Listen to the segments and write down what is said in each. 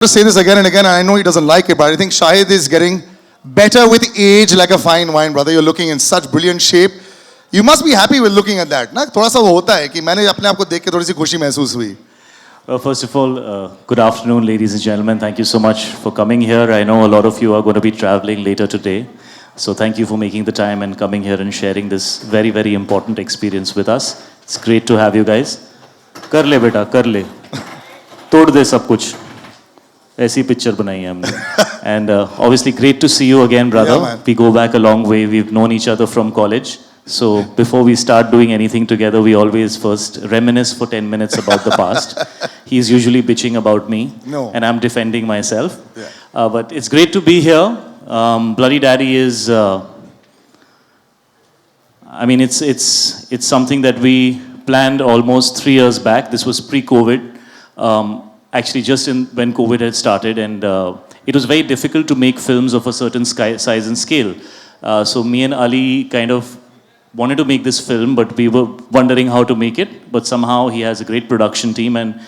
To say this again and again, I know he doesn't like it, but I think Shahid is getting better with age like a fine wine, brother. You're looking in such brilliant shape. You must be happy with looking at that. ना थोड़ा सा वो होता है कि मैंने अपने आप को देख के थोड़ी सी खुशी महसूस हुई. Well, first of all, good afternoon, ladies and gentlemen. Thank you so much for coming here. I know a lot of you are going to be traveling later today. So thank you for making the time and coming here and sharing this very, very important experience with us. It's great to have you guys. कर ले बेटा, कर ले. तोड़ दे सब कुछ. ऐसी picture बनाई है हमने. And obviously great to see you again, brother. Yeah, we go back a long way. We've known each other from college. So before we start doing anything together, we always first reminisce for 10 minutes about the past. He's usually bitching about me, and I'm defending myself. Yeah. But it's great to be here. Bloody Daddy is, I mean, it's something that we planned almost 3 years back. This was pre-COVID. Actually, just when COVID had started, and it was very difficult to make films of a certain size and scale. So me and Ali kind of wanted to make this film, but we were wondering how to make it. But somehow he has a great production team, and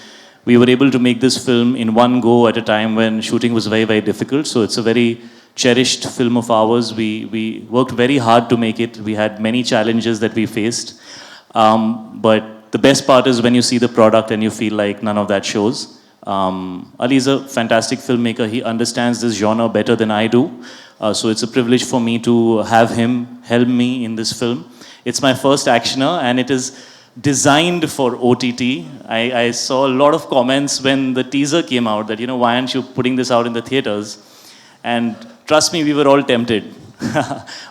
we were able to make this film in one go at a time when shooting was very, very difficult. So it's a very cherished film of ours. We worked very hard to make it. We had many challenges that we faced. But the best part is when you see the product and you feel like none of that shows. Ali is a fantastic filmmaker. He understands this genre better than I do. So it's a privilege for me to have him help me in this film. It's my first actioner, and it is designed for OTT. I saw a lot of comments when the teaser came out that, you know, why aren't you putting this out in the theaters? And trust me, we were all tempted.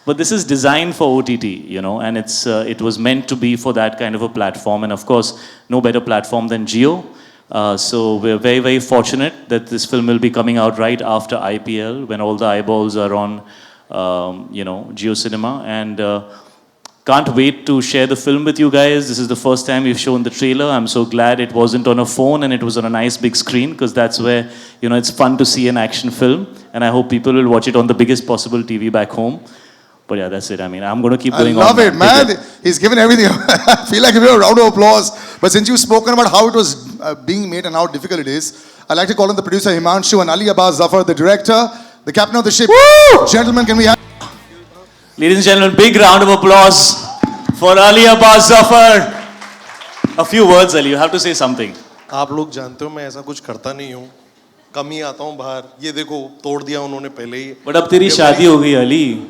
But this is designed for OTT, you know, and it was meant to be for that kind of a platform. And of course, no better platform than Jio. So we're very, very fortunate that this film will be coming out right after IPL, when all the eyeballs are on, you know, Jio Cinema. And can't wait to share the film with you guys. This is the first time we've shown the trailer. I'm so glad it wasn't on a phone and it was on a nice big screen, because that's where, you know, it's fun to see an action film. And I hope people will watch it on the biggest possible TV back home. But yeah, that's it. I mean, I'm going to keep going on. I love it, man. He's given everything. I feel like a round of applause. But since you've spoken about how it was being made and how difficult it is, I'd like to call on the producer Himanshu and Ali Abbas, Zafar, the director, the captain of the ship. Woo! Gentlemen, can we have... Ladies and gentlemen, big round of applause for Ali Abbas, Zafar. A few words, Ali. You have to say something. आप लोग जानते हो मैं ऐसा कुछ करता नहीं हूँ. कम ही आता हूँ बाहर. ये देखो तोड़ दिया उन्होंने पहले ही. But अब तेरी शादी हो गई, Ali.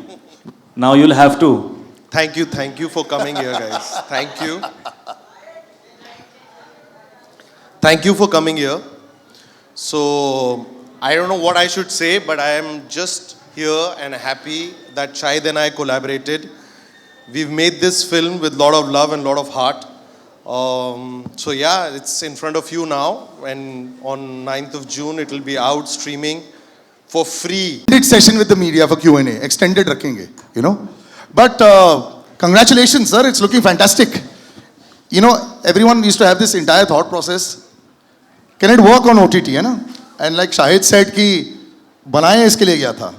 Now you'll have to. Thank you for coming here, guys. Thank you. Thank you for coming here. So, I don't know what I should say, but I am just here and happy that Shahid and I collaborated. We've made this film with a lot of love and a lot of heart. So yeah, it's in front of you now, and on 9th of June it will be out streaming for free. Session with the media for Q&A. Extended rakhenge, you know. But congratulations, sir. It's looking fantastic. You know, everyone used to have this entire thought process. Can it work on OTT, है ना? And like Shahid said कि बनाए इसके लिए गया था.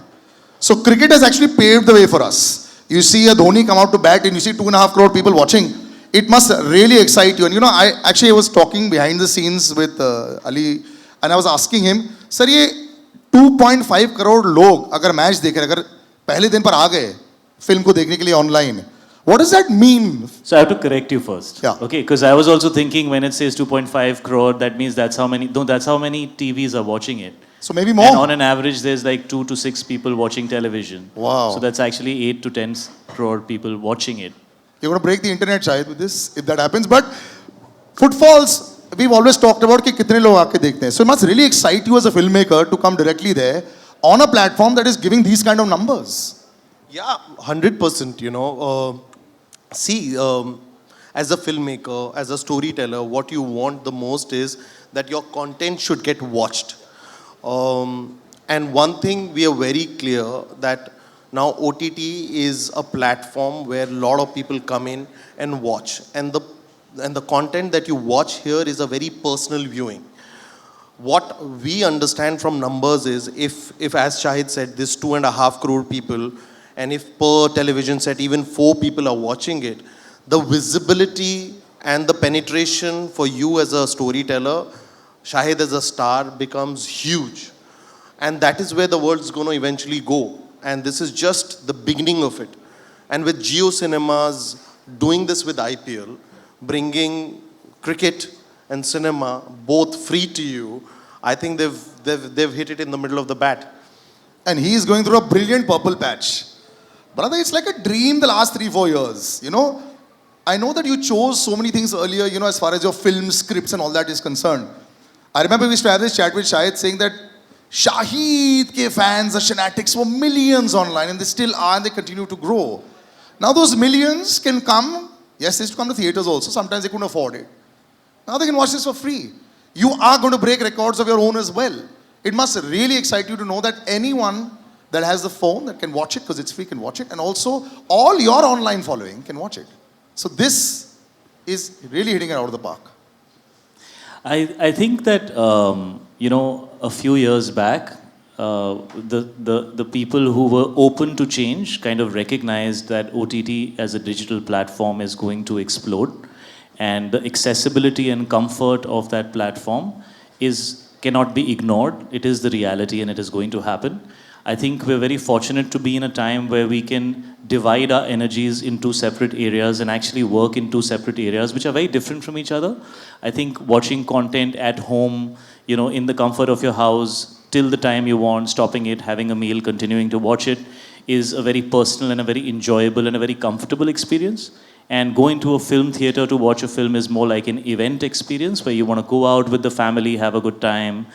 So cricket has actually paved the way for us. You see a Dhoni come out to bat and you see 2.5 crore people watching. It must really excite you. And you know, I was talking behind the scenes with Ali, and I was asking him, sir, ये 2.5 करोड़ लोग अगर match देख रहे, अगर पहले दिन पर आ गए फिल्म को देखने के लिए online, what does that mean? So I have to correct you first. Yeah. Okay, because I was also thinking when it says 2.5 crore, that means that's how many TVs are watching it. So maybe more. And on an average, there's like 2 to 6 people watching television. Wow. So that's actually 8 to 10 crore people watching it. You're going to break the internet, Shahid, with this, if that happens. But footfalls, we've always talked about कि कितने लोग आके देखते हैं. So it must really excite you as a filmmaker to come directly there on a platform that is giving these kind of numbers. Yeah, 100%, you know. See, as a filmmaker, as a storyteller, what you want the most is that your content should get watched. And one thing we are very clear that now OTT is a platform where a lot of people come in and watch. And the content that you watch here is a very personal viewing. What we understand from numbers is if as Shahid said, this 2.5 crore people, and if per television set even 4 people are watching it, the visibility and the penetration for you as a storyteller Shahid as a star becomes huge. And that is where the world's going to eventually go. And this is just the beginning of it. And with Jio Cinemas doing this with IPL, bringing cricket and cinema both free to you, I think they've hit it in the middle of the bat. And he is going through a brilliant purple patch. Brother, it's like a dream the last 3-4 years. You know, I know that you chose so many things earlier, you know, as far as your film scripts and all that is concerned. I remember we used to have this chat with Shahid saying that Shahid ke fans, the fanatics were millions online and they still are and they continue to grow. Now those millions can come, yes, they used to come to theaters also, sometimes they couldn't afford it. Now they can watch this for free. You are going to break records of your own as well. It must really excite you to know that anyone that has the phone that can watch it because it's free can watch it, and also all your online following can watch it. So this is really hitting it out of the park. I think that, you know, a few years back, the people who were open to change kind of recognized that OTT as a digital platform is going to explode, and the accessibility and comfort of that platform cannot be ignored. It is the reality and it is going to happen. I think we're very fortunate to be in a time where we can divide our energies into separate areas and actually work in two separate areas which are very different from each other. I think watching content at home, you know, in the comfort of your house, till the time you want, stopping it, having a meal, continuing to watch it, is a very personal and a very enjoyable and a very comfortable experience. And going to a film theater to watch a film is more like an event experience where you want to go out with the family, have a good time,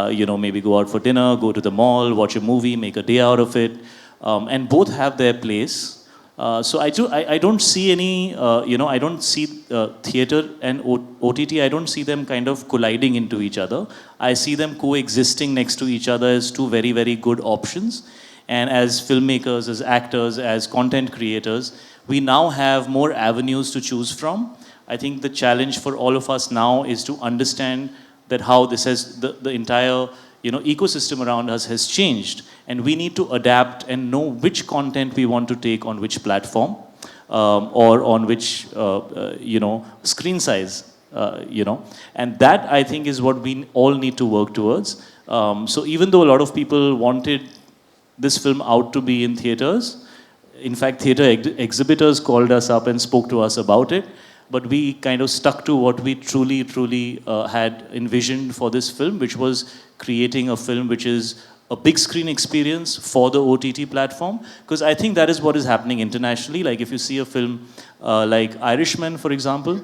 you know, maybe go out for dinner, go to the mall, watch a movie, make a day out of it. And both have their place. So I don't see any, you know, I don't see theater and OTT, I don't see them kind of colliding into each other. I see them coexisting next to each other as two very, very good options. And as filmmakers, as actors, as content creators, we now have more avenues to choose from. I think the challenge for all of us now is to understand that how this has, the entire, you know, ecosystem around us has changed. And we need to adapt and know which content we want to take on which platform or on which, you know, screen size, you know. And that, I think, is what we all need to work towards. So even though a lot of people wanted this film out to be in theaters, in fact, theater exhibitors called us up and spoke to us about it. But we kind of stuck to what we truly had envisioned for this film, which was creating a film which is a big screen experience for the OTT platform. Because I think that is what is happening internationally. Like if you see a film like Irishman, for example,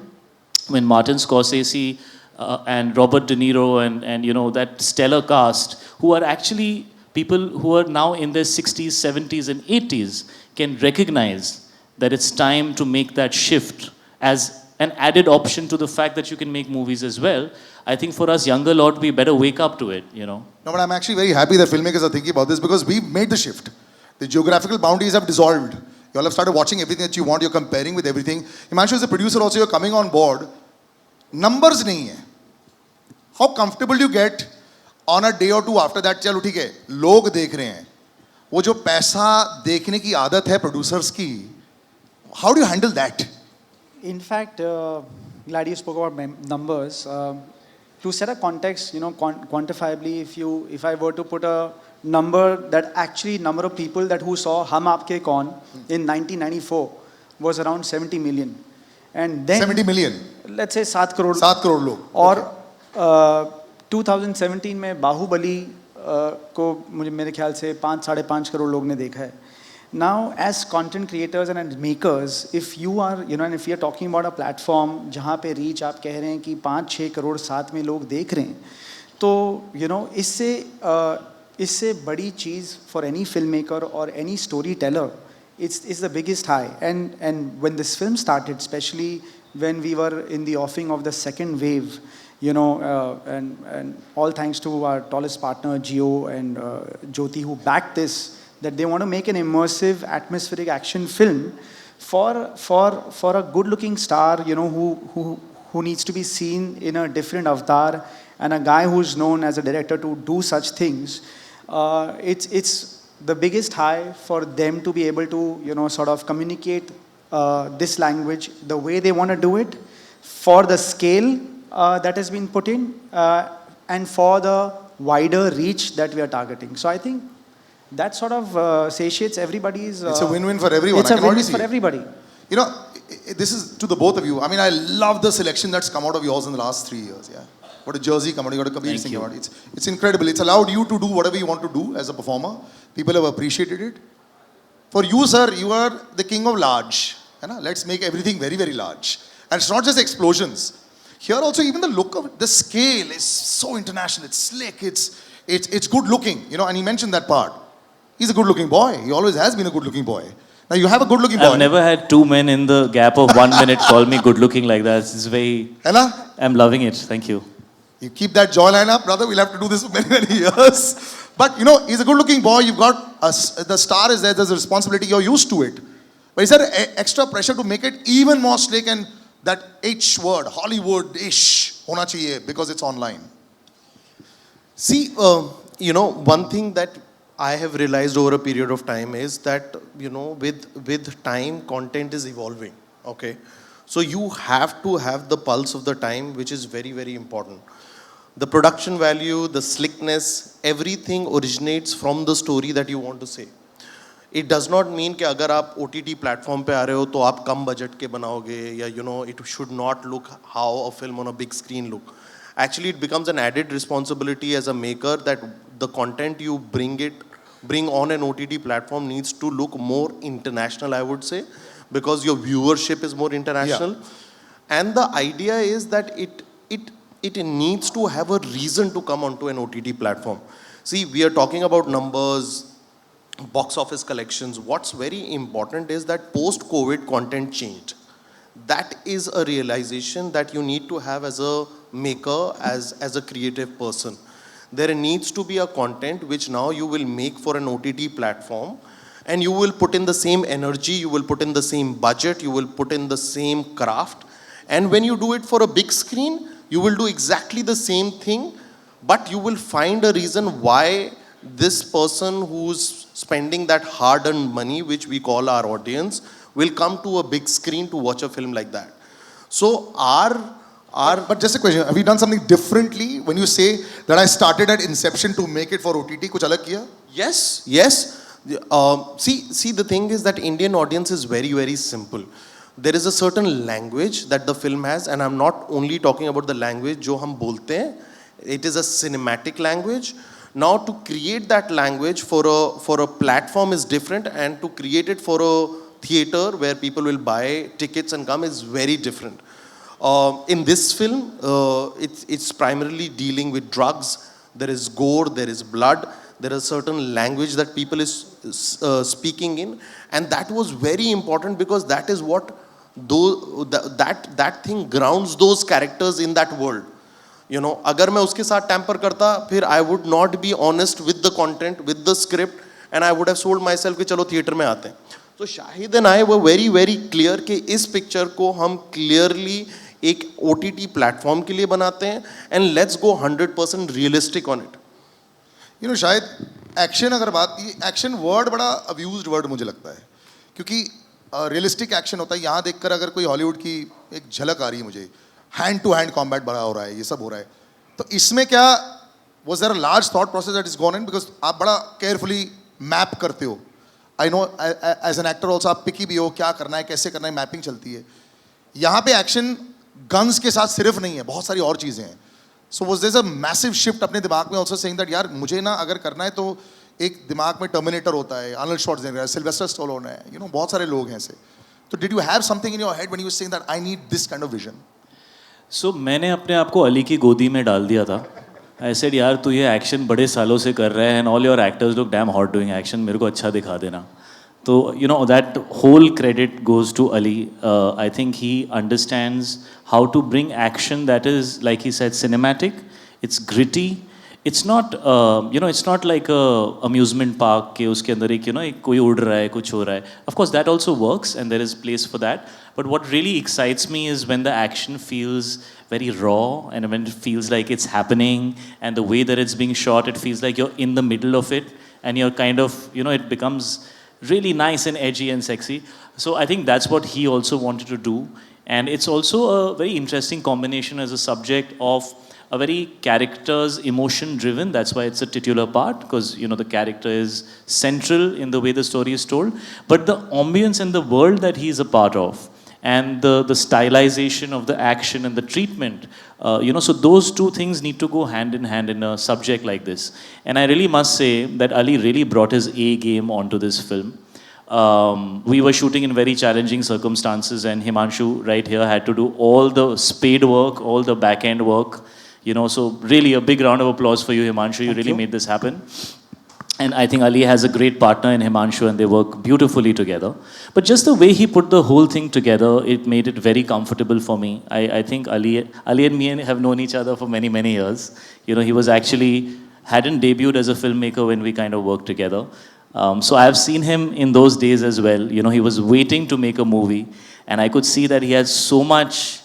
when Martin Scorsese and Robert De Niro and you know, that stellar cast, who are actually people who are now in their 60s, 70s and 80s, can recognize that it's time to make that shift as an added option to the fact that you can make movies as well. I think for us younger lot, we better wake up to it, you know. No, but I'm actually very happy that filmmakers are thinking about this because we've made the shift. The geographical boundaries have dissolved. You all have started watching everything that you want. You're comparing with everything. Himanshu, as a producer also, you're coming on board. Numbers nahi hai. How comfortable do you get on a day or two after that? चलो ठीक है, लोग देख रहे हैं. वो जो पैसा देखने की आदत है producers की, how do you handle that? In fact, glad you spoke about numbers. To set a context, you know, quantifiably, if I were to put a number that actually number of people that who saw Hum Aapke Kaun in 1994 was around 70 million. And then 70 million. Let's say 7 crore. 7 crore लोग. और 2017 में बाहुबली को मुझे मेरे ख्याल से 5-5.5 करोड़ लोग ने देखा है. Now, as content creators and makers, if you are, you know, and if you are talking about a platform जहाँ पे reach आप कह रहे हैं कि 5-6 करोड़ साथ में लोग देख रहे हैं, तो you know इससे बड़ी चीज़ for any filmmaker or any storyteller, it's the biggest high. And when this film started, especially when we were in the offing of the second wave, you know, and all thanks to our tallest partner Jio and Jyoti who backed this, that they want to make an immersive, atmospheric action film for a good-looking star, you know, who needs to be seen in a different avatar, and a guy who's known as a director to do such things. It's the biggest high for them to be able to, you know, sort of communicate this language the way they want to do it, for the scale that has been put in, and for the wider reach that we are targeting. So I think that sort of satiates everybody's. It's a win-win for everyone. It's I a can already win see for it. everybody. You know, this is to the both of you. I mean, I love the selection that's come out of yours in the last 3 years. Yeah, got a Jersey come out, you got a Kabir Thank Singh you. come out. It's incredible. It's allowed you to do whatever you want to do as a performer. People have appreciated it. For you, sir, you are the king of large. You know? Let's make everything very, very large. And it's not just explosions. Here also, even the look of it, the scale is so international. It's slick. It's good looking. You know, and he mentioned that part. He's a good looking boy. He always has been a good looking boy. Now you have a good looking boy. I've never had two men in the gap of 1 minute call me good looking like that. It's very. Ella, I'm loving it. Thank you. you keep that jawline up, brother. We'll have to do this for many, many years. But you know, he's a good looking boy. You've got the star is there. There's a responsibility. You're used to it. But is there extra pressure to make it even more slick and that H word, Hollywood-ish, hona chahiye because it's online? See, you know, one thing that I have realized over a period of time is that, you know, with time, content is evolving, okay? So you have to have the pulse of the time, which is very, very important. The production value, the slickness, everything originates from the story that you want to say. It does not mean कि अगर आप OTT platform पे आ रहे हो तो आप कम budget के बनाओगे या you know it should not look how a film on a big screen look. Actually, it becomes an added responsibility as a maker that the content you bring on an OTT platform needs to look more international, I would say, because your viewership is more international. Yeah. And the idea is that it needs to have a reason to come onto an OTT platform. See, we are talking about numbers, box office collections. What's very important is that post-COVID content changed. That is a realization that you need to have as a maker, as a creative person. There needs to be a content which now you will make for an OTT platform, and you will put in the same energy, you will put in the same budget, you will put in the same craft. And when you do it for a big screen, you will do exactly the same thing, but you will find a reason why this person who's spending that hard-earned money, which we call our audience, will come to a big screen to watch a film like that. So But just a question, have you done something differently when you say that I started at inception to make it for OTT? Kuch alag kiya? Yes. See, the thing is that Indian audience is very, very simple. There is a certain language that the film has, and I'm not only talking about the language jo hum bolte hain. It is a cinematic language. Now, to create that language for a platform is different, and to create it for a theater where people will buy tickets and come is very different. In this film, it's primarily dealing with drugs. There is gore, there is blood, there is certain language that people is speaking in, and that was very important because that is what that thing grounds those characters in that world. You know, अगर मैं उसके साथ tamper करता, फिर I would not be honest with the content, with the script, and I would have sold myself कि चलो theater में आते हैं. So Shahid and I were very, very clear कि इस picture को हम clearly एक OTT platform के लिए बनाते हैं, and let's go 100% realistic on it. You know, शायद action अगर बात की, action word बड़ा abused word मुझे लगता है, क्योंकि realistic action होता है. यहाँ देखकर अगर कोई Hollywood की एक झलक आ रही है मुझे, hand to hand combat बड़ा हो रहा है, ये सब हो रहा है, तो इसमें क्या was there a large thought process that is gone in because आप बड़ा carefully map करते हो. I know as an actor also आप picky भी हो, क्या करना है, कैसे करना है, mapping चलती है. यहाँ पे action guns के साथ सिर्फ नहीं है, बहुत सारी और चीज़ें हैं. So was there a massive shift अपने दिमाग में also saying that यार मुझे ना अगर करना है तो एक दिमाग में Terminator होता है, Arnold Schwarzenegger, Sylvester Stallone है, you know बहुत सारे लोग हैं ऐसे. तो did you have something in your head when you were saying that I need this kind of vision? So मैंने अपने आप को अली की गोदी में डाल दिया था. I said यार तू ये एक्शन बड़े सालों से कर रहा है and all your actors look damn hot doing action, मेरे को अच्छा दिखा देना. So, you know, that whole credit goes to Ali. I think he understands how to bring action that is, like he said, cinematic. It's gritty. It's not, you know, it's not like a amusement park के उसके अंदर एक, you know, एक कोई उड़ रहा है, कुछ हो रहा है. Of course, that also works and there is place for that. But what really excites me is when the action feels very raw and when it feels like it's happening and the way that it's being shot, it feels like you're in the middle of it and you're kind of, you know, it becomes really nice and edgy and sexy. So I think that's what he also wanted to do. And it's also a very interesting combination as a subject of a very character's emotion driven. That's why it's a titular part, because the character is central in the way the story is told. But the ambience and the world that he's a part of, and the stylization of the action and the treatment, so those two things need to go hand in hand in a subject like this. And I really must say that Ali really brought his A game onto this film. We were shooting in very challenging circumstances, and Himanshu right here had to do all the spade work, all the back end work, so really a big round of applause for you, Himanshu. You really made this happen. And I think Ali has a great partner in Himanshu, and they work beautifully together. But just the way he put the whole thing together, it made it very comfortable for me. I think Ali and me have known each other for many, many years. He was actually, hadn't debuted as a filmmaker when we kind of worked together. So I have seen him in those days as well. He was waiting to make a movie, and I could see that he has so much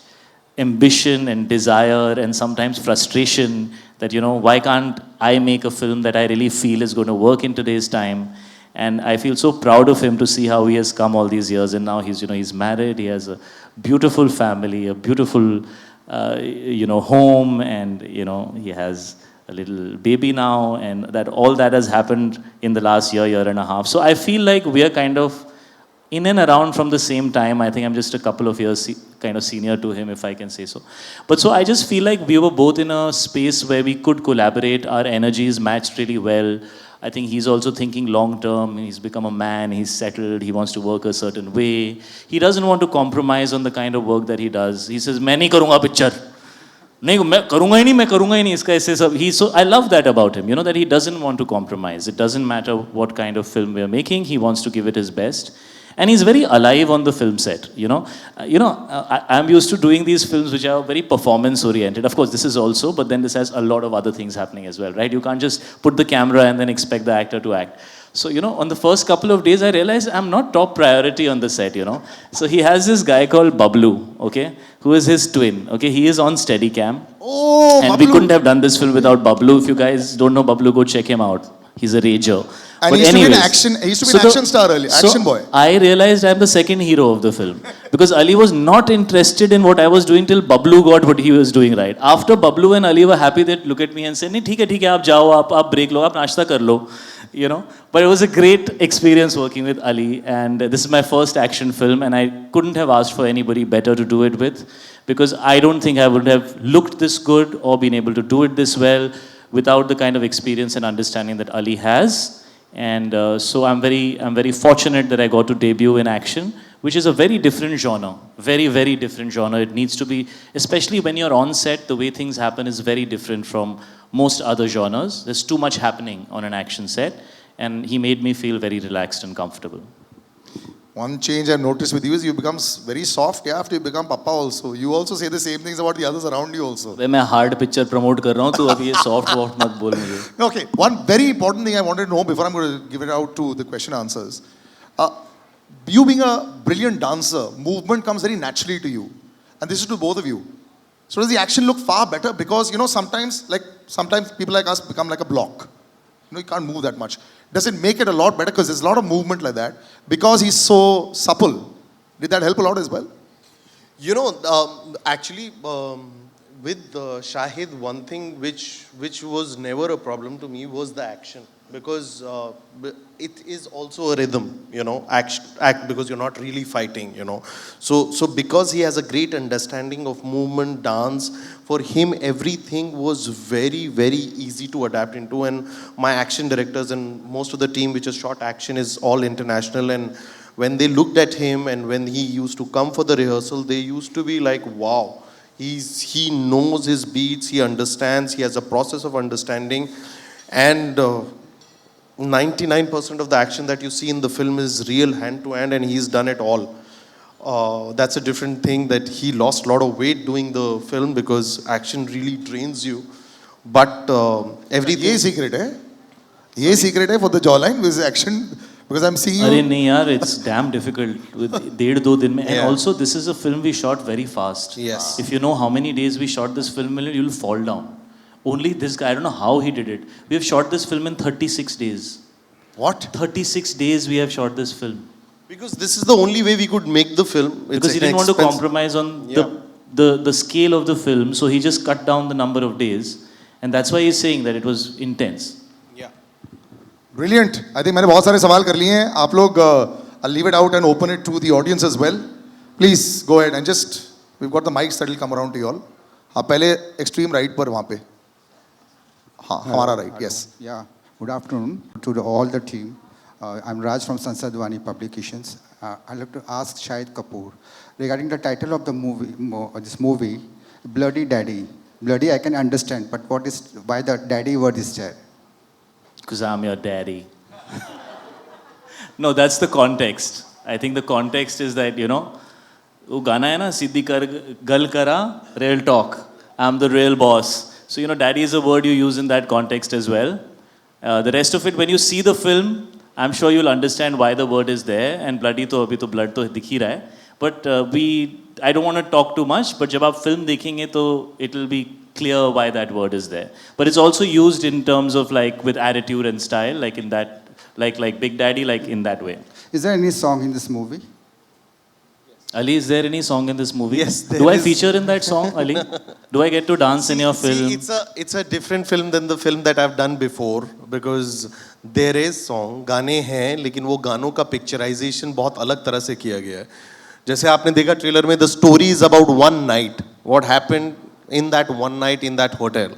ambition and desire and sometimes frustration that, why can't I make a film that I really feel is going to work in today's time? And I feel so proud of him to see how he has come all these years. And now he's married, he has a beautiful family, a beautiful, home, and, he has a little baby now, and that all that has happened in the last year and a half. So I feel like we are kind of in and around from the same time. I think I'm just a couple of years kind of senior to him, if I can say so. But so I just feel like we were both in a space where we could collaborate. Our energies matched really well. I think he's also thinking long term. He's become a man, he's settled, he wants to work a certain way. He doesn't want to compromise on the kind of work that he does. He says, "मैं नहीं करूँगा picture." नहीं मैं करूँगा ही नहीं इसका ऐसे सब. So I love that about him, that he doesn't want to compromise. It doesn't matter what kind of film we're making, he wants to give it his best. And he's very alive on the film set, I'm used to doing these films which are very performance oriented. Of course, this is also, but then this has a lot of other things happening as well, right? You can't just put the camera and then expect the actor to act. So, on the first couple of days, I realized I'm not top priority on the set, So he has this guy called Bablu, okay, who is his twin, okay? He is on Steadicam. Oh, and Bablu. We couldn't have done this film without Bablu. If you guys don't know Bablu, go check him out. He's a rager. And But he used anyways, to be an action star earlier, action boy. I realized I'm the second hero of the film. Because Ali was not interested in what I was doing till Bablu got what he was doing right. After Bablu and Ali were happy, that look at me and say, "नहीं ठीक है, आप जाओ, आप break लो, आप नाश्ता कर लो." But it was a great experience working with Ali, and this is my first action film, and I couldn't have asked for anybody better to do it with, because I don't think I would have looked this good or been able to do it this well without the kind of experience and understanding that Ali has. And so I'm very fortunate that I got to debut in action, which is a very different genre, very, very different genre. It needs to be, especially when you're on set, the way things happen is very different from most other genres. There's too much happening on an action set, and he made me feel very relaxed and comfortable. One change I've noticed with you is you become very soft after you become papa also. You also say the same things about the others around you also. मैं hard picture promote कर रहा हूँ, तो अभी ये soft मत बोल मुझे. Okay, one very important thing I wanted to know before I'm going to give it out to the question answers. You being a brilliant dancer, movement comes very naturally to you. And this is to both of you. So does the action look far better? Because, sometimes people like us become like a block. You can't move that much. Does it make it a lot better? Because there's a lot of movement like that. Because he's so supple. Did that help a lot as well? Actually, with Shahid, one thing which was never a problem to me was the action. Because it is also a rhythm, act because you're not really fighting, So because he has a great understanding of movement, dance, for him everything was very, very easy to adapt into. And my action directors and most of the team which has shot action is all international. And when they looked at him and when he used to come for the rehearsal, they used to be like, wow, he knows his beats, he understands, he has a process of understanding. And 99% of the action that you see in the film is real hand to hand, and he's done it all. That's a different thing, that he lost a lot of weight doing the film because action really drains you. But everything. ये secret है. ये secret है for the jawline with action, because I'm seeing you. अरे नहीं यार, it's damn difficult with 1.5-2 दिन में. And also this is a film we shot very fast. Yes. If you know how many days we shot this film, you'll fall down. Only this guy, I don't know how he did it. We have shot this film in 36 days. What? 36 days we have shot this film. Because this is the only way we could make the film. Because he didn't want to compromise on the scale of the film, so he just cut down the number of days, and that's why he's saying that it was intense. Brilliant. I think मैंने बहुत सारे सवाल कर लिए हैं. आप लोग I'll leave it out and open it to the audience as well. Please go ahead and just we've got the mics that will come around to you all. हाँ पहले extreme right पर वहाँ पे. हाँ हमारा right. Yes. Yeah, good afternoon to all the team. I'm Raj from Sansadwani Publications. I'd like to ask Shahid Kapoor regarding the title of the this movie, Bloody Daddy. Bloody I can understand, but why the daddy word is there? Because I'm your daddy. No, that's the context. I think the context is that, you know, वो गाना है ना, सीधी कर गल करा, real talk. I'm the real boss. So, you know, daddy is a word you use in that context as well. The rest of it, when you see the film, I'm sure you'll understand why the word is there. And bloody तो अभी तो blood तो दिख ही रहा है. But I don't want to talk too much. But जब आप film देखेंगे तो it'll be clear why that word is there. But it's also used in terms of like with attitude and style, like in that, like Big Daddy, like in that way. Is there any song in this movie? Ali, is there any song in this movie? Yes, there Do I is. feature in that song, Ali? Do I get to dance in your film? See, it's a different film than the film that I've done before because there is song, गाने हैं, लेकिन वो गानों का picturisation बहुत अलग तरह से किया गया है. जैसे आपने देखा ट्रेलर में, the story is about one night, what happened in that one night in that hotel.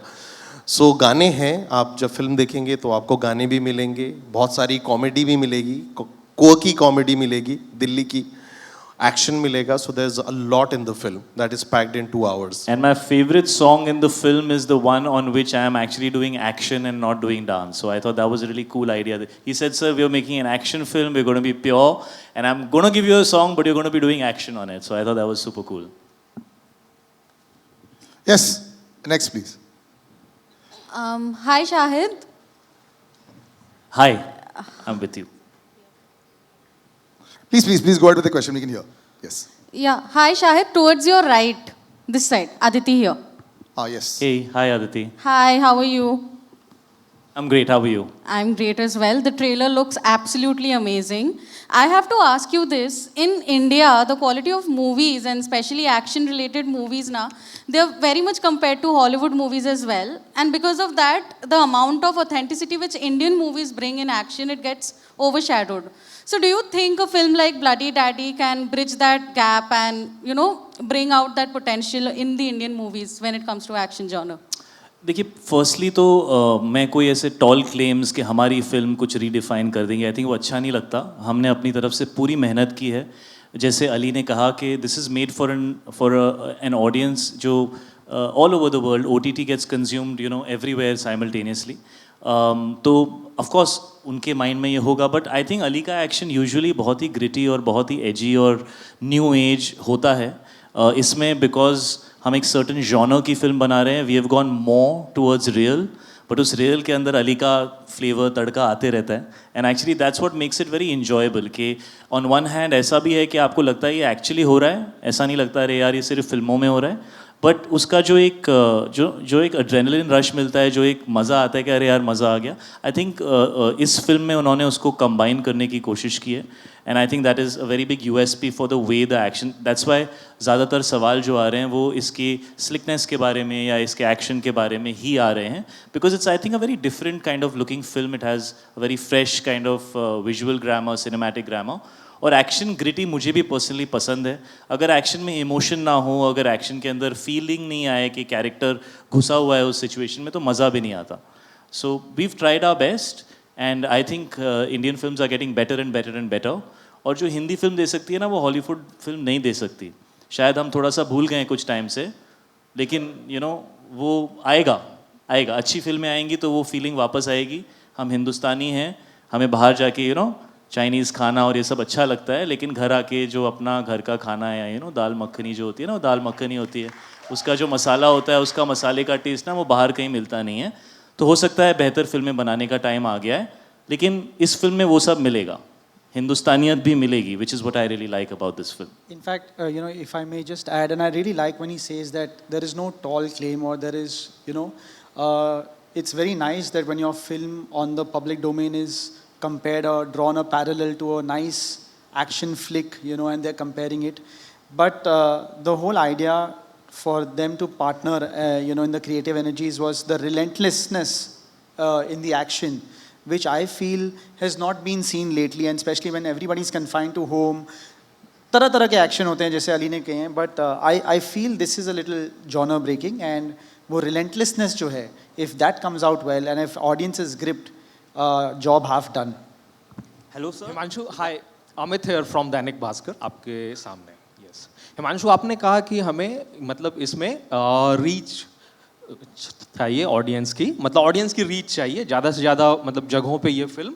So गाने हैं, आप जब फिल्म देखेंगे तो आपको गाने भी मिलेंगे, बहुत सारी कॉमेडी भी मिलेगी, कोकी कॉमेडी मिलेगी, दिल्ली की action milega, so there's a lot in the film that is packed in 2 hours. And my favorite song in the film is the one on which I am actually doing action and not doing dance. So I thought that was a really cool idea. He said, sir, we're making an action film, we're going to be pure, and I'm going to give you a song, but you're going to be doing action on it. So I thought that was super cool. Yes. Next, please. Hi, Shahid. Hi, I'm with you. Please go ahead with the question. We can hear. Yes. Yeah. Hi, Shahid. Towards your right, this side. Aditi here. Ah, yes. Hey, hi Aditi. Hi, how are you? I'm great, how are you? I'm great as well. The trailer looks absolutely amazing. I have to ask you this. In India, the quality of movies and especially action-related movies now, they're very much compared to Hollywood movies as well. And because of that, the amount of authenticity which Indian movies bring in action, it gets overshadowed. So do you think a film like Bloody Daddy can bridge that gap and, you know, bring out that potential in the Indian movies when it comes to action genre? देखिए firstly तो मैं कोई ऐसे toll claims कि हमारी film कुछ redefine कर देंगे, आई थिंक वो अच्छा नहीं लगता. हमने अपनी तरफ से पूरी मेहनत की है. जैसे अली ने कहा कि this is made for an audience जो all over the world. OTT gets consumed, you know, everywhere simultaneously. तो ऑफ कोर्स उनके माइंड में ये होगा, बट आई थिंक अली का एक्शन यूजुअली बहुत ही ग्रिटी और बहुत ही एजी और न्यू एज होता है. इसमें बिकॉज हम एक सर्टन जॉनर की फिल्म बना रहे हैं, we have gone more towards real, but उस रियल के अंदर अली का फ्लेवर तड़का आते रहता है. And actually that's what makes it very enjoyable कि ऑन वन हैंड ऐसा भी है कि आपको लगता है ये एक्चुअली हो रहा है, ऐसा नहीं लगता अरे यार ये सिर्फ फिल्मों में हो रहा है, बट उसका जो एक एड्रेनलिन रश मिलता है, जो एक मज़ा आता है कि अरे यार मज़ा आ गया. आई थिंक इस फिल्म में उन्होंने उसको कंबाइन करने की कोशिश की है. And I think that is a very big USP for the way the action. That's why ज़्यादातर सवाल जो आ रहे हैं वो इसकी स्लिकनेस के बारे में या इसके एक्शन के बारे में ही आ रहे हैं, because it's I think a very different kind of looking film. It has a very fresh kind of visual grammar, cinematic grammar. और एक्शन ग्रिटी मुझे भी पर्सनली पसंद है. अगर एक्शन में इमोशन ना हो, अगर एक्शन के अंदर फीलिंग नहीं आए कि कैरेक्टर घुसा हुआ है उस सिचुएशन में, तो मज़ा भी नहीं आता. So we've tried our best and I think Indian films are getting better and better and better. और जो हिंदी फिल्म दे सकती है ना, वो हॉलीवुड फिल्म नहीं दे सकती. शायद हम थोड़ा सा भूल गए कुछ टाइम से, लेकिन यू नो वो आएगा. अच्छी फिल्में आएंगी तो वो फीलिंग वापस आएगी. हम हिंदुस्तानी हैं, हमें बाहर जाके यू नो चाइनीज़ खाना और ये सब अच्छा लगता है, लेकिन घर आके जो अपना घर का खाना है, यू नो दाल मखनी जो होती है ना, वो दाल मखनी होती है, उसका जो मसाला होता है, उसका मसाले का टेस्ट ना वो बाहर कहीं मिलता नहीं है. तो हो सकता है बेहतर फिल्में बनाने का टाइम आ गया है, लेकिन इस फिल्म में वो सब मिलेगा, हिंदुस्तानियत भी मिलेगी, which is what I really like about this film. In fact, you know, if I may just add, and I really like when he says that there is no tall claim or there is, you know, it's very nice that when your film on the public domain is compared or drawn a parallel to a nice action flick, you know, and they're comparing it. But the whole idea for them to partner, in the creative energies was the relentlessness in the action, which I feel has not been seen lately, and especially when everybody is confined to home. तरह तरह के action होते हैं जैसे अली ने कहे हैं, but I feel this is a little genre breaking, and वो रिलेंटलेसनेस जो है, if that comes out well and if audience is gripped, job half done. Hello sir. Himanshu, hi, Amit here from Dainik Bhaskar, आपके सामने. यस हिमांशु, आपने कहा कि हमें मतलब इसमें रीच चाहिए ऑडियंस की, मतलब ऑडियंस की रीच चाहिए, ज़्यादा से ज़्यादा मतलब जगहों पे ये फिल्म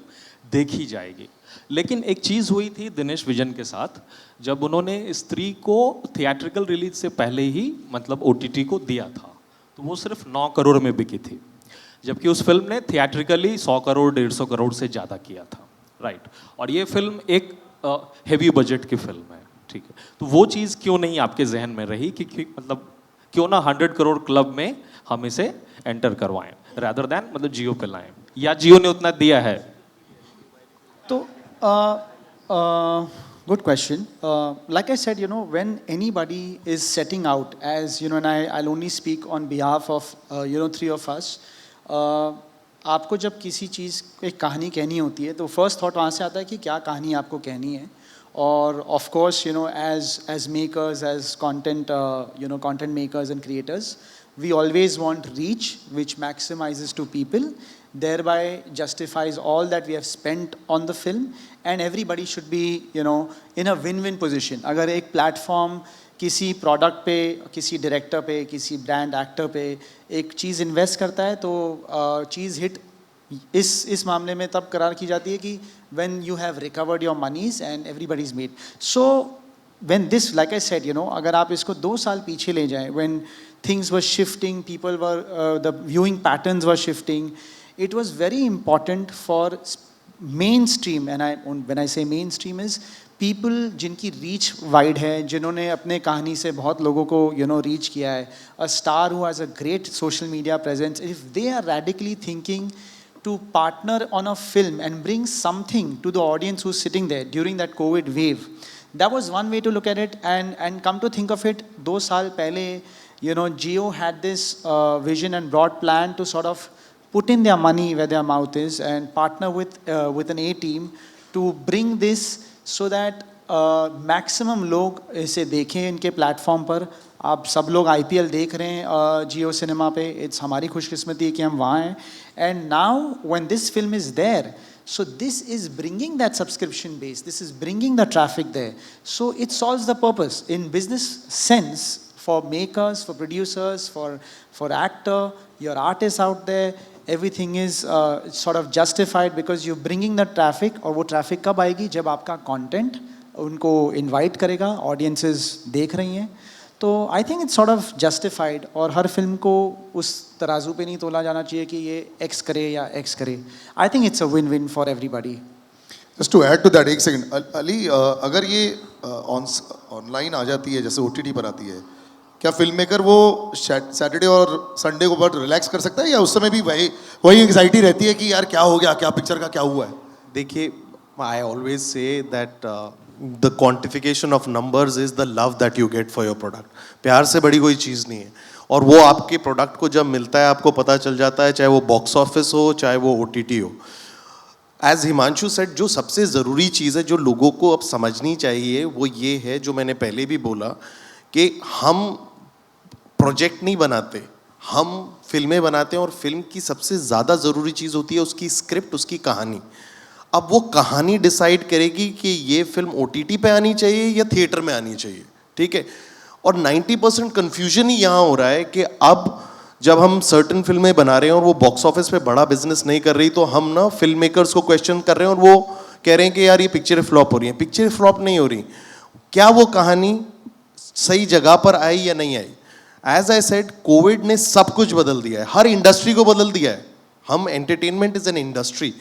देखी जाएगी. लेकिन एक चीज़ हुई थी दिनेश विजन के साथ, जब उन्होंने स्त्री को थिएट्रिकल रिलीज से पहले ही मतलब OTT को दिया था, तो वो सिर्फ 9 करोड़ में बिकी थी, जबकि उस फिल्म ने थिएट्रिकली 100 करोड़ 150 करोड़ से ज़्यादा किया था. राइट. और ये फिल्म एक हेवी बजट की फिल्म है, ठीक है. तो वो चीज़ क्यों नहीं आपके जहन में रही कि मतलब क्यों ना 100 करोड़ क्लब में हम इसे एंटर करवाएं रादर दैन मतलब जियो पे लाएं, या जियो ने उतना दिया है? तो good question. Like I said, when anybody is setting out, as and I'll only speak on behalf of 3 of us. आपको जब किसी चीज़ एक कहानी कहनी होती है, तो फर्स्ट थॉट वहाँ से आता है कि क्या कहानी आपको कहनी है. और of course as makers, as content content makers and creators, we always want reach which maximizes to people, thereby justifies all that we have spent on the film, and everybody should be in a win-win position. अगर एक platform किसी product पे, किसी director पे, किसी brand actor पे एक चीज़ invest करता है, तो चीज़ हिट इस मामले में तब करार की जाती है कि when you have recovered your monies and everybody's made. So when this, like I said, अगर आप इसको 2 साल पीछे ले जाएं, when things were shifting, people were the viewing patterns were shifting, it was very important for mainstream, and when I say mainstream is people जिनकी reach wide है, जिन्होंने अपने कहानी से बहुत लोगों को reach किया है, a star who has a great social media presence, if they are radically thinking to partner on a film and bring something to the audience who's sitting there during that COVID wave, that was one way to look at it. And come to think of it, 2 साल पहले Jio had this vision and broad plan to sort of put in their money where their mouth is and partner with an A team to bring this so that maximum लोग इसे देखें इनके platform पर. आप सब लोग IPL देख रहे हैं जियो सिनेमा पे, इट्स हमारी खुशकिस्मती है कि हम वहाँ हैं. And now when this film is there, so this is bringing that subscription base, this is bringing the traffic there, so it solves the purpose in business sense for makers, for producers, for actor, your artists out there. Everything is sort of justified because you're bringing the traffic. और वो traffic कब आएगी? जब आपका content उनको invite करेगा, audiences देख रही हैं. तो आई think it's sort of justified, और हर फिल्म को उस तराजू पे नहीं तोला जाना चाहिए कि ये X करे या X करे. I think it's a win win for everybody. Just to add to that, एक सेकंड अली, अगर ये ऑनलाइन आ जाती है, जैसे OTT पर आती है, क्या फिल्म मेकर वो सैटरडे और संडे को बहुत रिलैक्स कर सकता है, या उस समय भी वही एंग्जाइटी रहती है कि यार क्या हो गया, क्या पिक्चर का क्या हुआ है? देखिए, I always say that the quantification of numbers is the love that you get for your product. प्यार से बड़ी कोई चीज़ नहीं है, और वो आपके प्रोडक्ट को जब मिलता है आपको पता चल जाता है, चाहे वो बॉक्स ऑफिस हो चाहे वो OTT हो. एज हिमांशु सेड, जो सबसे ज़रूरी चीज़ है जो लोगों को अब समझनी चाहिए वो ये है, जो मैंने पहले भी बोला, कि हम प्रोजेक्ट नहीं बनाते, हम फिल्में बनाते हैं, और फिल्म की सबसे ज़्यादा ज़रूरी चीज़ होती है उसकी स्क्रिप्ट, उसकी कहानी. अब वो कहानी डिसाइड करेगी कि ये फिल्म OTT पे आनी चाहिए या थिएटर में आनी चाहिए, ठीक है. और 90% कन्फ्यूजन ही यहाँ हो रहा है कि अब जब हम सर्टन फिल्में बना रहे हैं और वो बॉक्स ऑफिस पे बड़ा बिजनेस नहीं कर रही, तो हम ना फिल्म मेकर्स को क्वेश्चन कर रहे हैं और वो कह रहे हैं कि यार ये पिक्चर फ्लॉप हो रही है. पिक्चर फ्लॉप नहीं हो रही, क्या वो कहानी सही जगह पर आई या नहीं आई? एज आई सेड, कोविड ने सब कुछ बदल दिया है, हर इंडस्ट्री को बदल दिया है. हम एंटरटेनमेंट इज एन इंडस्ट्री,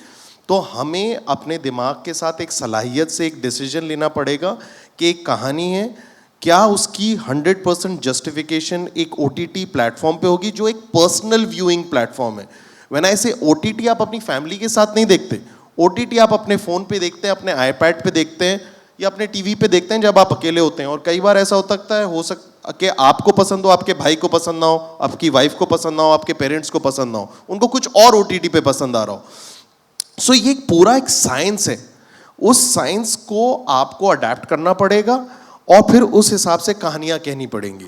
तो हमें अपने दिमाग के साथ एक सलाहियत से एक डिसीजन लेना पड़ेगा कि एक कहानी है, क्या उसकी 100% जस्टिफिकेशन एक OTT प्लेटफॉर्म पे होगी जो एक पर्सनल व्यूइंग प्लेटफॉर्म है. व्हेन आई से OTT, आप अपनी फैमिली के साथ नहीं देखते, OTT आप अपने फ़ोन पे देखते हैं, अपने iPad पे देखते हैं, या अपने TV पे देखते हैं जब आप अकेले होते हैं. और कई बार ऐसा हो सकता है कि आपको पसंद हो, आपके भाई को पसंद ना हो, आपकी वाइफ को पसंद ना हो, आपके पेरेंट्स को पसंद ना हो, उनको कुछ और ओटीटी पे पसंद आ रहा हो. सो ये पूरा एक साइंस है. उस साइंस को आपको अडेप्ट करना पड़ेगा और फिर उस हिसाब से कहानियां कहनी पड़ेंगी.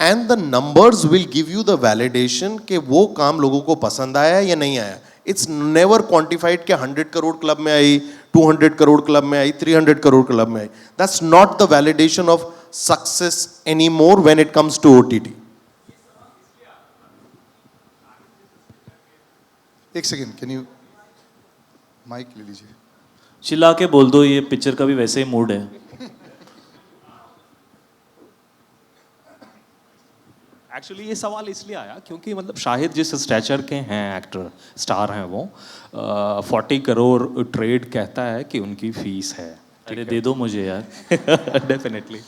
And the numbers will give you the validation कि वो काम लोगों को पसंद आया या नहीं आया. इट्स नेवर क्वांटिफाइड कि 100 करोड़ क्लब में आई, 200 करोड़ क्लब में आई, 300 करोड़ क्लब में आई. That's not the validation of success any more when it comes to OTT. एक सेकेंड, कैन यू माइक ले लीजिए. चिल्ला के बोल दो, ये पिक्चर का भी वैसे ही मूड है. एक्चुअली ये सवाल इसलिए आया क्योंकि मतलब शाहिद जिस स्टैचर के हैं, एक्टर स्टार हैं, वो 40 करोड़ ट्रेड कहता है कि उनकी फीस है. अरे दे दो मुझे यार. डेफिनेटली.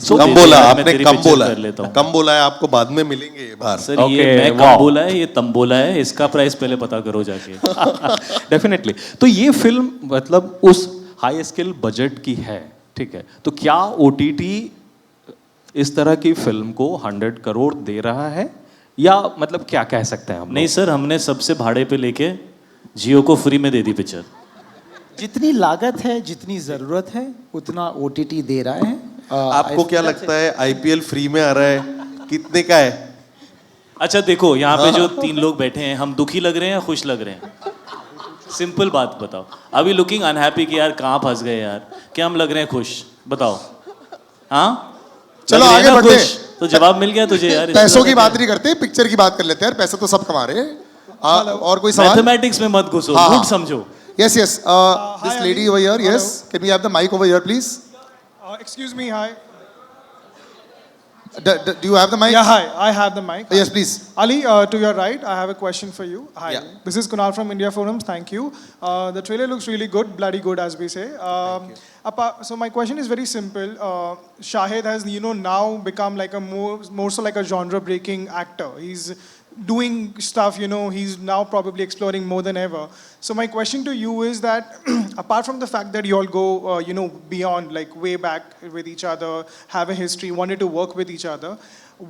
कम बोला मैं आपने, तेरी कम picture बोला कर लेता हूँ. कम बोला है. आपको बाद में मिलेंगे ये बाहर. सर ये Okay, मैं wow. कम बोला है, ये तम बोला है, इसका प्राइस पहले पता करो जाके. डेफिनेटली. तो ये फिल्म मतलब उस हाई स्केल बजट की है, ठीक है. तो क्या ओटीटी इस तरह की फिल्म को 100 करोड़ दे रहा है, या मतलब क्या कह सकते हैं हम? नहीं सर, हमने सबसे भाड़े पे लेके जियो को फ्री में दे दी पिक्चर. जितनी लागत है, जितनी ज़रूरत है, उतना ओटीटी दे रहा है. आपको क्या लगता है आईपीएल फ्री में आ रहा है, कितने का है? अच्छा देखो, यहाँ पे जो 3 लोग बैठे हैं, हम दुखी लग रहे हैं या खुश लग रहे हैं? सिंपल बात बताओ. अभी लुकिंग अनहैप्पी कि यार कहाँ फंस गए यार, क्या हम लग रहे हैं खुश? बताओ. हाँ चलो लग रहे हैं आगे ना बढ़ते. खुश? तो जवाब मिल गया तुझे यार. पैसों की बात नहीं करते, पिक्चर की बात कर लेते हैं यार. पैसे तो सब कमा रहे हैं. और कोई सवाल? मैथमेटिक्स में मत घुसो, हाँ, रूट हाँ. समझो. Yes, yes. This lady over here. Yes. Can we have the mic over here, please? Excuse me, hi. Do you have the mic? Yeah, hi. I have the mic. Yes, please. Ali, to your right, I have a question for you. Hi. Yeah. This is Kunal from India Forums. Thank you. The trailer looks really good, bloody good, as we say. So my question is very simple. Shahid has, now become like a more so like a genre-breaking actor. He's doing stuff, he's now probably exploring more than ever. So my question to you is that, apart from the fact that you all go, beyond, like way back with each other, have a history, wanted to work with each other,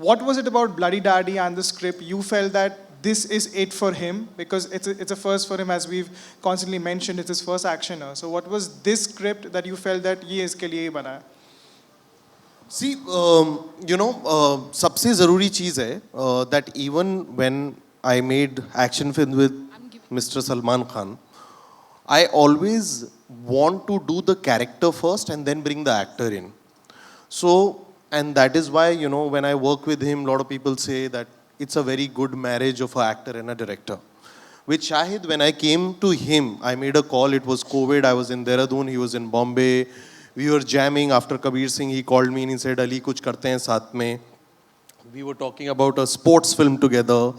what was it about Bloody Daddy and the script you felt that this is it for him? Because it's a first for him, as we've constantly mentioned, it's his first actioner. So what was this script that you felt that ye iske liye hi bana hai? See, सबसे ज़रूरी चीज़ है that even when I made action film with Mr. Salman Khan, I always want to do the character first and then bring the actor in. So, and that is why, when I work with him, a lot of people say that it's a very good marriage of an actor and a director. With Shahid, when I came to him, I made a call. It was COVID. I was in Dehradun. He was in Bombay. We were jamming after Kabir Singh. He called me and he said, Ali, kuch karte hain saath mein. We were talking about a sports film together.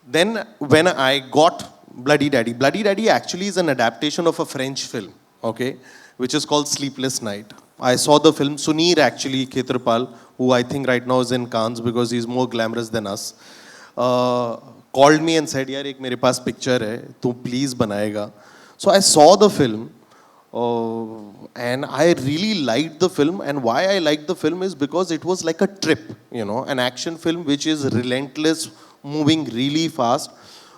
Then when I got Bloody Daddy actually is an adaptation of a French film, okay, which is called Sleepless Night. I saw the film. Sunir actually, Khetrapal, who I think right now is in Cannes because he's more glamorous than us, called me and said, yaar, ek mere paas picture hai, tu please banayega. So I saw the film. And I really liked the film, and why I liked the film is because it was like a trip, an action film which is relentless, moving really fast.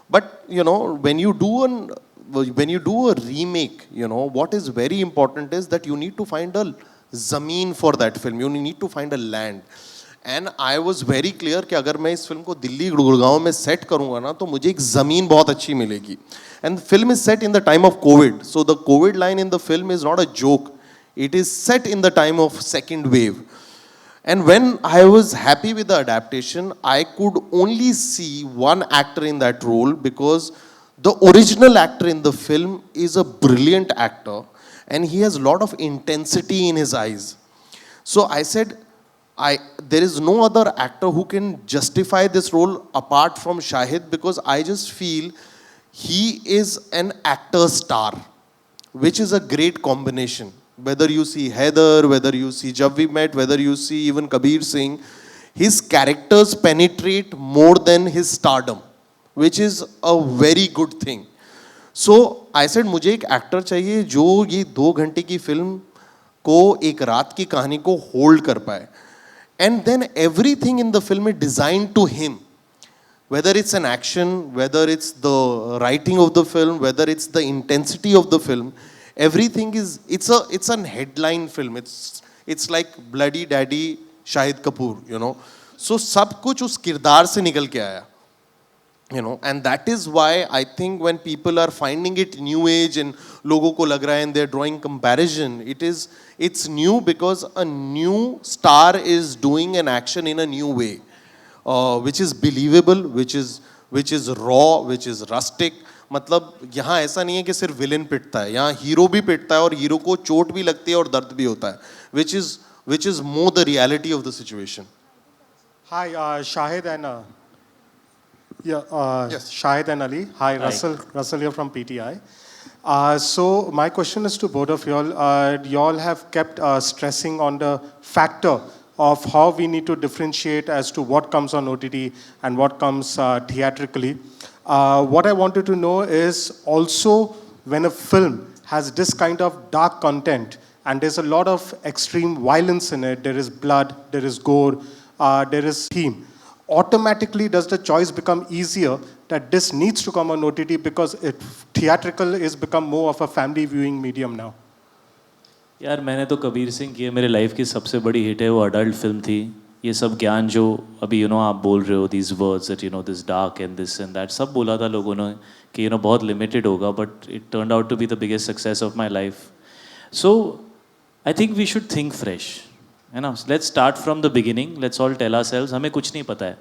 But when you do a remake, what is very important is that you need to find a zameen for that film. You need to find a land. And I was very clear कि अगर मैं इस film को दिल्ली गुड़गांव में set करूँगा ना तो मुझे एक ज़मीन बहुत अच्छी मिलेगी. And the film is set in the time of COVID. So the COVID line in the film is not a joke. It is set in the time of second wave. And when I was happy with the adaptation, I could only see one actor in that role because the original actor in the film is a brilliant actor and he has a lot of intensity in his eyes. So I said, there is no other actor who can justify this role apart from Shahid because I just feel he is an actor star, which is a great combination. Whether you see Heather, whether you see Jab We Met, whether you see even Kabir Singh, his characters penetrate more than his stardom, which is a very good thing. So I said, मुझे एक actor चाहिए जो ये 2 घंटे की film को एक रात की कहानी को होल्ड कर पाए. and then everything in the film is designed to him. Whether it's an action, whether it's the writing of the film, whether it's the intensity of the film, everything is, it's an headline film. It's like Bloody Daddy Shahid Kapoor, you know. So सब कुछ उस किरदार से निकल के आया, you know, and that is why I think when people are finding it new age and लोगों को लग रहा है and they're drawing comparison, it's new because a new star is doing an action in a new way, which is believable, which is raw, which is rustic. मतलब यहाँ ऐसा नहीं है कि सिर्फ विलेन पिटता है, यहाँ हीरो भी पिटता है और हीरो को चोट भी लगती है और दर्द भी होता है, which is more the reality of the situation. Hi, Shahid and Shahid and Ali. Hi, Russell here from PTI. So my question is to both of y'all. Y'all have kept stressing on the factor of how we need to differentiate as to what comes on OTT and what comes theatrically. What I wanted to know is also when a film has this kind of dark content and there's a lot of extreme violence in it, there is blood, there is gore, there is theme. Automatically, does the choice become easier that this needs to come on OTT because theatrical is become more of a family viewing medium now? यार मैंने तो कबीर सिंह की मेरे life की सबसे बड़ी hit है, वो अडल्ट फिल्म थी. ये सब ज्ञान जो अभी आप बोल रहे हो, these words that this dark and this and that, सब बोला था लोगों ने कि बहुत limited होगा, but it turned out to be the biggest success of my life. So I think we should think fresh. है ना, let's start from the beginning, let's all tell ourselves हमें कुछ नहीं पता है,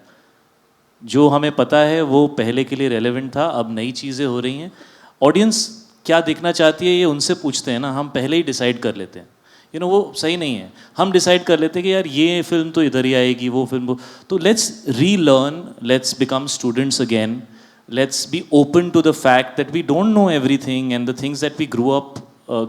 जो हमें पता है वो पहले के लिए रेलेवेंट था, अब नई चीज़ें हो रही हैं. ऑडियंस क्या देखना चाहती है ये उनसे पूछते हैं ना, हम पहले ही डिसाइड कर लेते हैं. वो सही नहीं है, हम डिसाइड कर लेते हैं कि यार ये फिल्म तो इधर ही आएगी, वो फिल्म तो let's relearn, let's become students again, let's be open to the fact that we don't know everything and the things that we grew up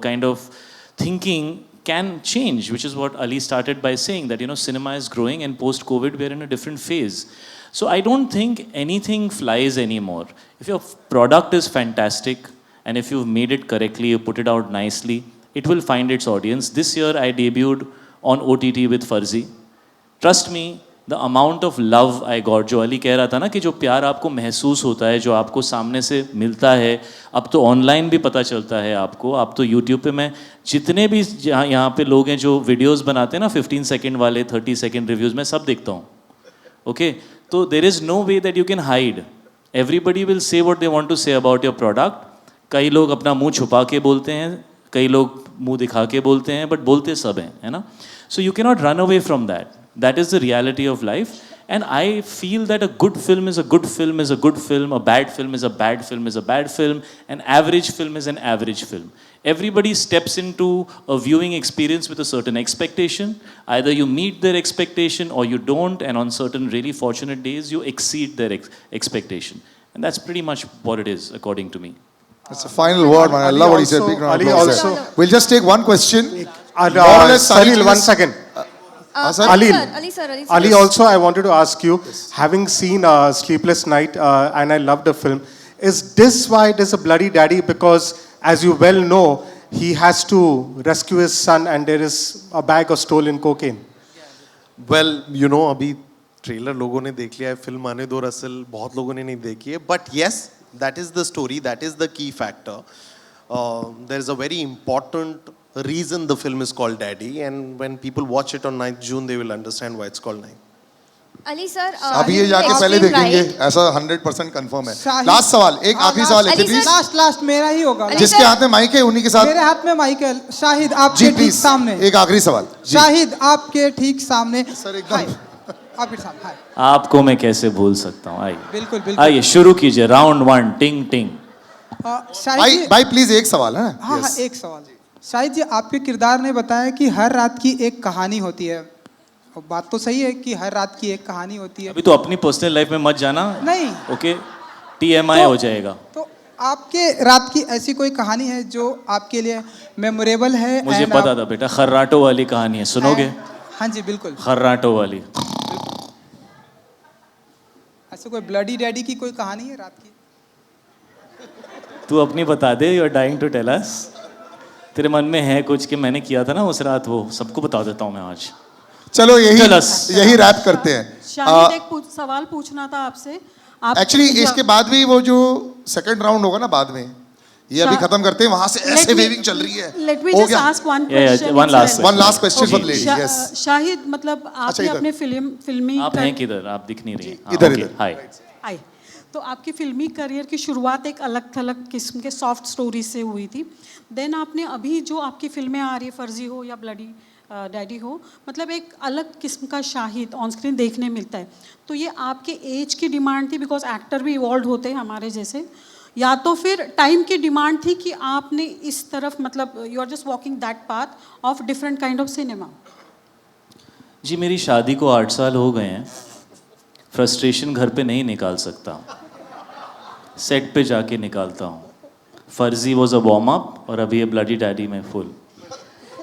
kind of thinking can change, which is what Ali started by saying, that cinema is growing and post-COVID we are in a different phase. So I don't think anything flies anymore. If your product is fantastic and if you've made it correctly, you put it out nicely, it will find its audience. This year I debuted on OTT with Farzi. Trust me, the amount of love I got, जो अली कह रहा था ना कि जो प्यार आपको महसूस होता है, जो आपको सामने से मिलता है, अब तो ऑनलाइन भी पता चलता है आपको. आप तो यूट्यूब पे, मैं जितने भी यहाँ पे लोग हैं जो वीडियोस बनाते हैं ना 15 सेकेंड वाले, 30 सेकेंड रिव्यूज़, मैं सब देखता हूँ. ओके, तो there is no way that you can hide. Everybody will say what they want to say about your product. कई लोग अपना मुंह छुपा के बोलते हैं, कई लोग मुंह दिखा के बोलते हैं, बट बोलते सब हैं, है ना. So you can not run away from that. That is the reality of life, and I feel that a good film is a good film is a good film, a bad film is a bad film is a bad film, an average film is an average film. Everybody steps into a viewing experience with a certain expectation. Either you meet their expectation or you don't, and on certain really fortunate days you exceed their expectation, and that's pretty much what it is according to me. That's the final word, man. I love what he said. Big round of applause there. We'll just take one question. Salil, 1 second. Ali, also I wanted to ask you, having seen Sleepless Night and I loved the film, is this why it is a bloody daddy? Because as you well know, he has to rescue his son and there is a bag of stolen cocaine. Well, अभी trailer लोगों ने देख लिया है, film आने दो Russell, बहुत लोगों ने नहीं देखी है, but yes, that is the story, that is the key factor. There is a very important reason the film is called Daddy, and when people watch it on 9th June, they will understand why it's called 9. Ali sir, अभी ये जाके पहले देखेंगे, ऐसा 100% confirm है. Last सवाल, एक आखिरी सवाल है प्लीज. लास्ट मेरा ही होगा. जिसके हाथ में माइक है उन्हीं के साथ. मेरे हाथ में माइक है. शाहिद आपके ठीक सामने. एक आखिरी सवाल. शाहिद आपके ठीक सामने. सर एकदम. आपके सामने. हाय. आपको मैं कैसे भूल सकता हूँ. आइए. बिल्कुल बिल्कुल. आइए शुरू कीजिए. राउंड 1 टिंग टिंग. भाई प्लीज एक सवाल है ना. हाँ एक सवाल. शाहिद जी, आपके किरदार ने बताया कि हर रात की एक कहानी होती है. बात तो सही है कि हर रात की एक कहानी होती है. अभी तो अपनी पर्सनल लाइफ में मत जाना. नहीं. ओके, TMI हो जाएगा. तो आपके रात की ऐसी कोई कहानी है जो आपके लिए मेमोरेबल है? मुझे पता था बेटा, खर्राटो वाली कहानी है, सुनोगे? हाँ जी बिल्कुल. खर्राटो वाली. ऐसे कोई ब्लडी डैडी की कोई कहानी है रात की? तू अपनी बता दे. You are dying to tell us. तेरे मन में है कुछ कि मैंने किया था ना उस रात, वो सबको बता देता हूँ मैं आज. चलो Jealous. यही रैप करते हैं. शाहिद एक सवाल पूछना था आपसे. आप एक्चुअली इसके बाद भी वो जो सेकंड राउंड होगा ना बाद में, ये अभी खत्म करते हैं, वहां से ऐसे वेविंग चल रही है. Let me हो just गया. ask one Yeah, question. one last One last question for the lady. Yes. Shahid मतलब आपने इधर. अपने फिल्मी आप हैं किधर? आप दिख नहीं रही. इधर, इधर. हाय. हाय. तो आपकी फिल्मी करियर की शुरुआत एक अलग थलग किस्म के सॉफ्ट स्टोरी से हुई थी. देन आपने अभी जो आपकी फिल्में आ रही है, फर्जी हो या ब्लडी डैडी हो, मतलब एक अलग किस्म का शाहिद ऑन स्क्रीन देखने मिलता है. तो ये आपके एज की डिमांड थी, बिकॉज एक्टर भी इवॉल्व होते हैं हमारे जैसे, या तो फिर टाइम की डिमांड थी कि आपने इस तरफ मतलब you are just walking that path of different kind of cinema? जी मेरी शादी को 8 साल हो गए हैं. फ्रस्ट्रेशन घर पे नहीं निकाल सकता, सेट पे जाके निकालता हूँ. फर्जी वॉज अ वार्म अप और अभी ये ब्लडी डैडी में full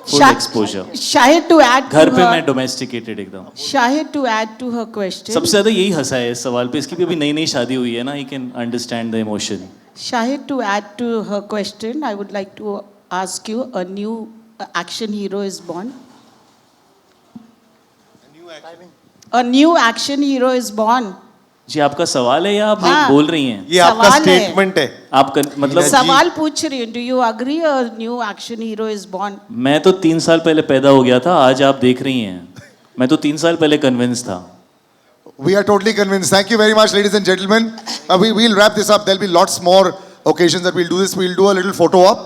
exposure. Shahid, to add घर to पे her, मैं डोमेस्टिकेटेड एकदम. Shahid, to add to her question. सबसे ज्यादा यही हंसा है इस सवाल पे. इसकी भी अभी नई नई शादी हुई है ना. He can understand the emotion. Shahid, to add to her question, I would like to ask you, a new action hero is born. A new action hero is born. जी आपका सवाल है या आप हाँ. बोल रही हैं? ये आपका सवाल है. स्टेटमेंट है. आप मतलब सवाल पूछ रही हूँ. Do you agree a new action hero is born? मैं तो 3 साल पहले पैदा हो गया था. आज आप देख रही हैं. मैं तो 3 साल पहले कन्विंस था. We are totally convinced. Thank you very much, ladies and gentlemen. We'll wrap this up. There'll be lots more occasions that we'll do this. We'll do a little photo op.